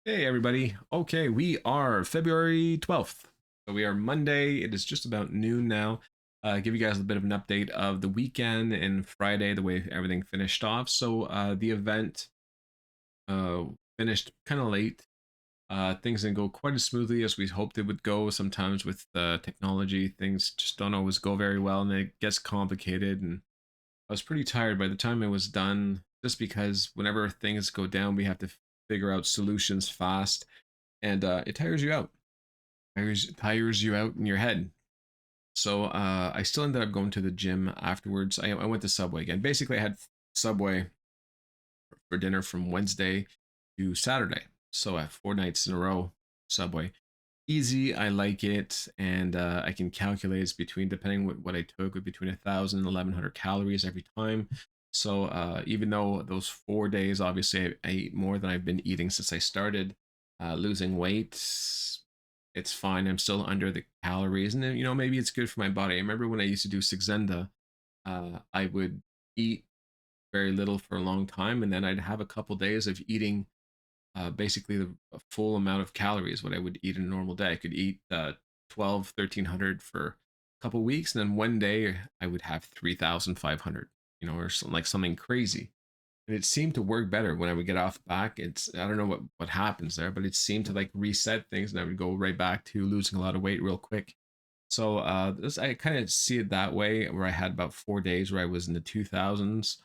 Hey everybody. Okay, we are February 12th. So we are Monday. It is just about noon now. Give you guys a bit of an update of the weekend and Friday, the way everything finished off. So the event uh, finished kind of late. Things didn't go quite as smoothly as we hoped it would go. Sometimes with technology, things just don't always go very well and it gets complicated. And I was pretty tired by the time it was done, just because whenever things go down, we have to figure out solutions fast and it tires you out. Tires you out in your head. So I still ended up going to the gym afterwards. I went to Subway again. Basically, I had Subway for dinner from Wednesday to Saturday. So I have 4 nights in a row Subway. Easy, I like it, and I can calculate it's between, depending what I took, between 1,000 and 1,100 calories every time. So even though those 4 days, obviously I ate more than I've been eating since I started losing weight, it's fine. I'm still under the calories, and then, maybe it's good for my body. I remember when I used to do Sixenda, I would eat very little for a long time, and then I'd have a couple days of eating basically a full amount of calories what I would eat in a normal day. I could eat 12, 1,300 for a couple weeks, and then one day I would have 3,500, or like something crazy. And it seemed to work better when I would get off back. I don't know what happens there, but it seemed to like reset things, and I would go right back to losing a lot of weight real quick. So I kind of see it that way, where I had about 4 days where I was in the 2,000s.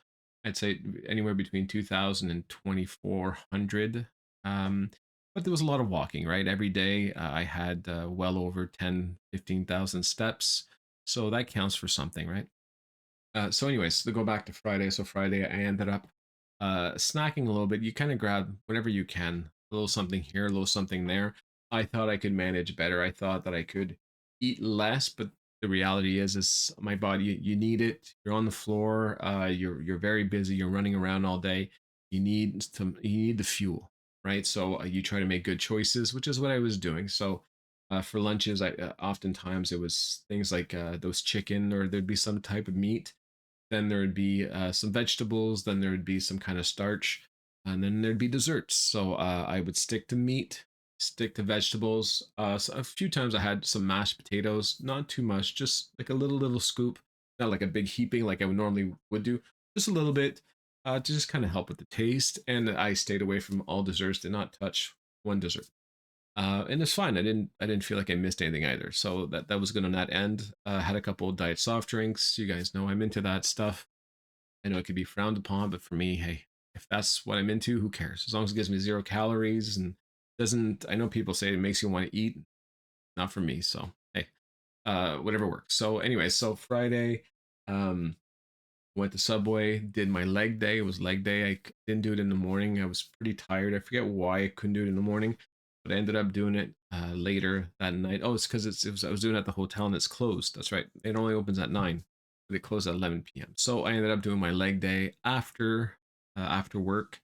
I'd say anywhere between 2,000 and 2,400. Um, but there was a lot of walking, right? Every day I had well over 10, 15,000 steps. So that counts for something, right? So anyways, to go back to Friday. So Friday, I ended up snacking a little bit. You kind of grab whatever you can, a little something here, a little something there. I thought I could manage better. I thought that I could eat less, but the reality is my body. You need it. You're on the floor. You're very busy. You're running around all day. You need the fuel, right? So you try to make good choices, which is what I was doing. So for lunches, I oftentimes it was things like those chicken, or there'd be some type of meat, then there would be some vegetables, then there would be some kind of starch, and then there'd be desserts. So I would stick to meat, stick to vegetables. So a few times I had some mashed potatoes, not too much, just like a little scoop, not like a big heaping like I would normally would do, just a little bit, to just kind of help with the taste. And I stayed away from all desserts, did not touch one dessert. And it's fine. I didn't feel like I missed anything either. So that was good on that end. Had a couple of diet soft drinks. You guys know I'm into that stuff. I know it could be frowned upon, but for me, hey, if that's what I'm into, who cares? As long as it gives me 0 calories and doesn't. I know people say it makes you want to eat. Not for me. So hey, whatever works. So Friday, um, went to Subway, did my leg day. It was leg day. Didn't do it in the morning. I was pretty tired. I forget why I couldn't do it in the morning, but I ended up doing it later that night. Oh, it's because I was doing it at the hotel and it's closed. That's right. It only opens at 9, but it closed at 11 p.m. So I ended up doing my leg day after work.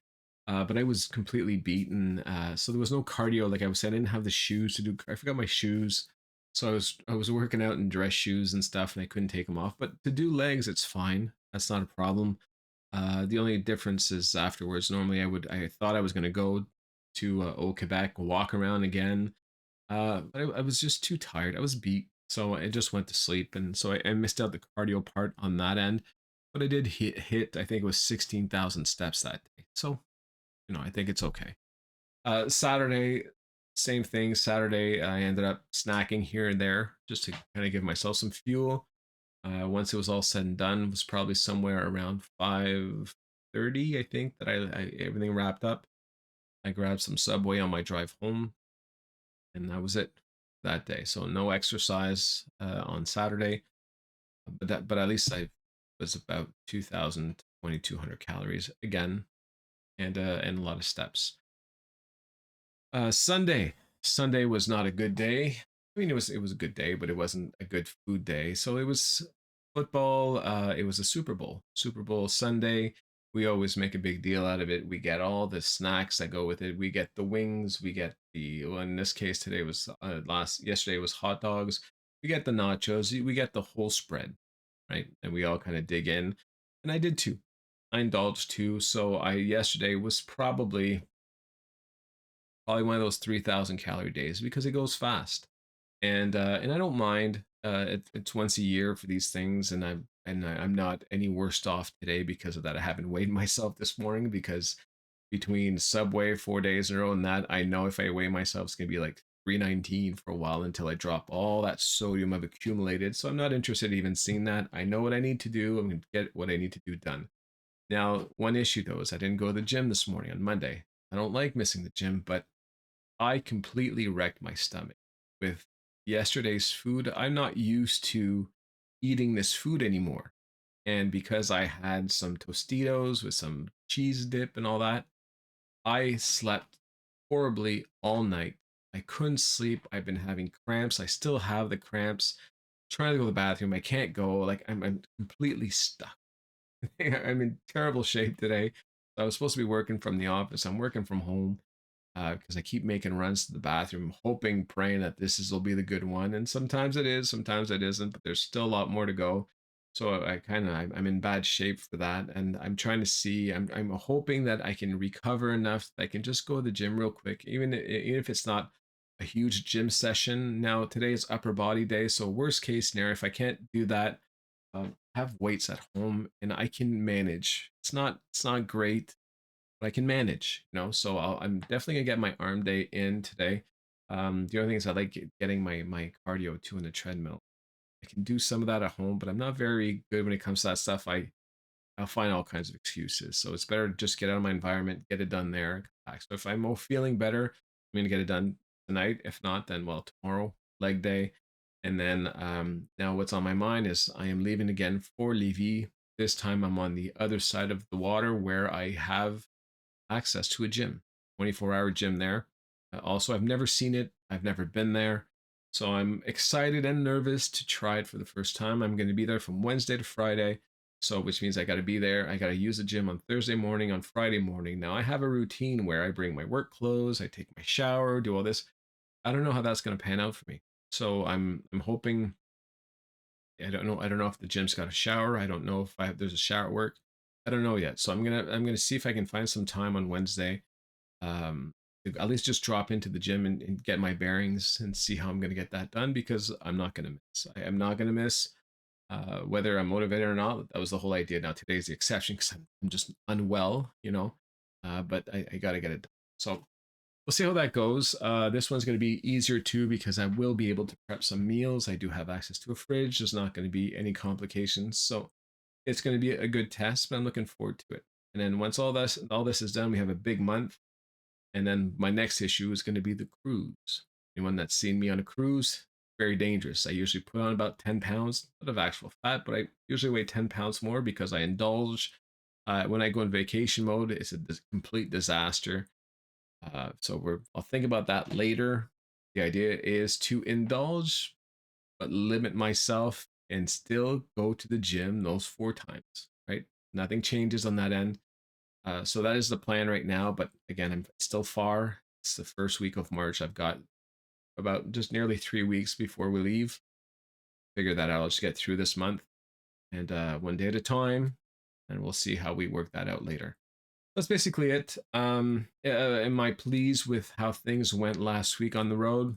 But I was completely beaten. So there was no cardio. Like I was saying, I didn't have the shoes to do. I forgot my shoes. So I was working out in dress shoes and stuff, and I couldn't take them off. But to do legs, it's fine. That's not a problem. The only difference is afterwards. Normally, I thought I was going to go to Old Quebec, walk around again, but I was just too tired. I was beat, so I just went to sleep, and so I missed out the cardio part on that end. But I did hit. I think it was 16,000 steps that day. So I think it's okay. Saturday, same thing. Saturday, I ended up snacking here and there just to kind of give myself some fuel. Once it was all said and done, it was probably somewhere around 5:30, I think, that I everything wrapped up. I grabbed some Subway on my drive home, and that was it that day. So no exercise on Saturday, but at least I was about 2,000 2,200 calories again, and a lot of steps. Sunday was not a good day. I mean, it was a good day, but it wasn't a good food day. So it was football. It was a Super Bowl Sunday. We always make a big deal out of it. We get all the snacks that go with it. We get the wings. We get well, in this case today was yesterday was hot dogs. We get the nachos. We get the whole spread, right? And we all kind of dig in. And I did too. I indulged too. So I yesterday was probably probably one of those 3,000 calorie days because it goes fast. And I don't mind. It's once a year for these things, and I'm not any worse off today because of that. I haven't weighed myself this morning because between Subway 4 days in a row and that, I know if I weigh myself, it's gonna be like 319 for a while until I drop all that sodium I've accumulated. So I'm not interested in even seeing that. I know what I need to do. I'm gonna get what I need to do done. Now, one issue though is I didn't go to the gym this morning on Monday. I don't like missing the gym, but I completely wrecked my stomach with yesterday's food. I'm not used to eating this food anymore. And because I had some Tostitos with some cheese dip and all that, I slept horribly all night. I couldn't sleep. I've been having cramps. I still have the cramps. Trying to go to the bathroom. I can't go. Like I'm completely stuck. I'm in terrible shape today. I was supposed to be working from the office. I'm working from home because I keep making runs to the bathroom, hoping, praying that will be the good one. And sometimes it is, sometimes it isn't, but there's still a lot more to go. So I'm in bad shape for that, and I'm trying to see. I'm hoping that I can recover enough that I can just go to the gym real quick, even if it's not a huge gym session. Now today is upper body day, so worst case scenario, if I can't do that, have weights at home and I can manage. It's not great, but I can manage, So I'm definitely gonna get my arm day in today. The other thing is I like getting my cardio too in the treadmill. I can do some of that at home, but I'm not very good when it comes to that stuff. I'll find all kinds of excuses. So it's better to just get out of my environment, get it done there. So if I'm feeling better, I'm gonna get it done tonight. If not, then well, tomorrow, leg day. And then now what's on my mind is I am leaving again for Levy. This time I'm on the other side of the water where I have access to a gym, 24-hour gym there. Also, I've never seen it. I've never been there. So I'm excited and nervous to try it for the first time. I'm going to be there from Wednesday to Friday. So, which means I got to be there. I got to use the gym on Thursday morning, on Friday morning. Now, I have a routine where I bring my work clothes, I take my shower, do all this. I don't know how that's going to pan out for me. So I'm hoping. I don't know if the gym's got a shower. I don't know if there's a shower at work. I don't know yet. So I'm gonna see if I can find some time on Wednesday. To at least just drop into the gym and get my bearings and see how I'm gonna get that done because I'm not gonna miss. I am not gonna miss. Whether I'm motivated or not, that was the whole idea. Now today's the exception because I'm just unwell. But I gotta get it done. So we'll see how that goes. This one's going to be easier too because I will be able to prep some meals. I do have access to a fridge. There's not going to be any complications. So it's going to be a good test, but I'm looking forward to it. And then once all this is done, we have a big month. And then my next issue is going to be the cruise. Anyone that's seen me on a cruise, very dangerous. I usually put on about 10 pounds, not of actual fat, but I usually weigh 10 pounds more because I indulge. When I go in vacation mode, it's a complete disaster. So I'll think about that later. The idea is to indulge, but limit myself and still go to the gym those 4 times, right? Nothing changes on that end. So that is the plan right now. But again, I'm still far. It's the first week of March. I've got about just nearly 3 weeks before we leave. Figure that out. I'll just get through this month and one day at a time, and we'll see how we work that out later. That's basically it. Am I pleased with how things went last week on the road?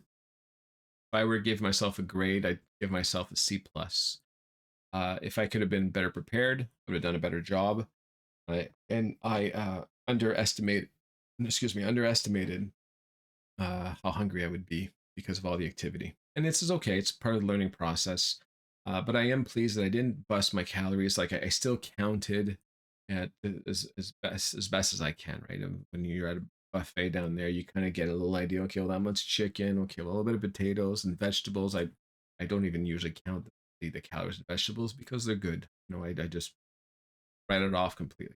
If I were to give myself a grade, I'd give myself a C plus. If I could have been better prepared, I would have done a better job. And I underestimated how hungry I would be because of all the activity. And this is okay; it's part of the learning process. But I am pleased that I didn't bust my calories. Like I still counted at as best as I can, right? And when you're at a buffet down there, you kind of get a little idea. Okay, well, that much chicken. Okay, well, a little bit of potatoes and vegetables. I don't even usually count the calories and vegetables because they're good. I just write it off completely.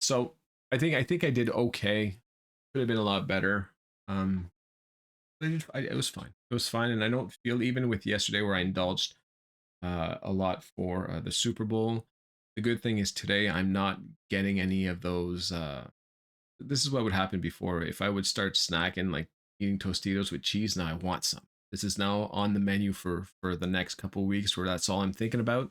So I think I did okay. Could have been a lot better. Um, it was fine. It was fine, and I don't feel even with yesterday where I indulged a lot for the Super Bowl. The good thing is today I'm not getting any of those. This is what would happen before if I would start snacking like eating Tostitos with cheese. Now I want some. This is now on the menu for the next couple weeks where that's all I'm thinking about.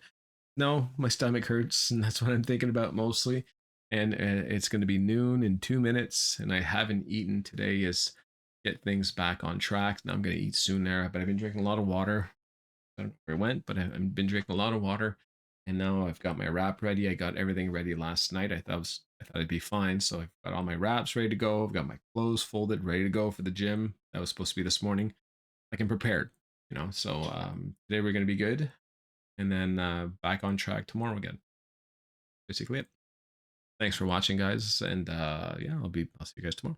No, my stomach hurts, and that's what I'm thinking about mostly. and it's going to be noon in 2 minutes, and I haven't eaten today. Is get things back on track. Now I'm going to eat soon there, but I've been drinking a lot of water. I don't know where it went, but I've been drinking a lot of water, and now I've got my wrap ready. I got everything ready last night. I thought I'd be fine, so I've got all my wraps ready to go. I've got my clothes folded, ready to go for the gym. That was supposed to be this morning. Like I'm prepared, you know. So today we're gonna be good, and then back on track tomorrow again. Basically it. Thanks for watching, guys, and yeah, I'll see you guys tomorrow.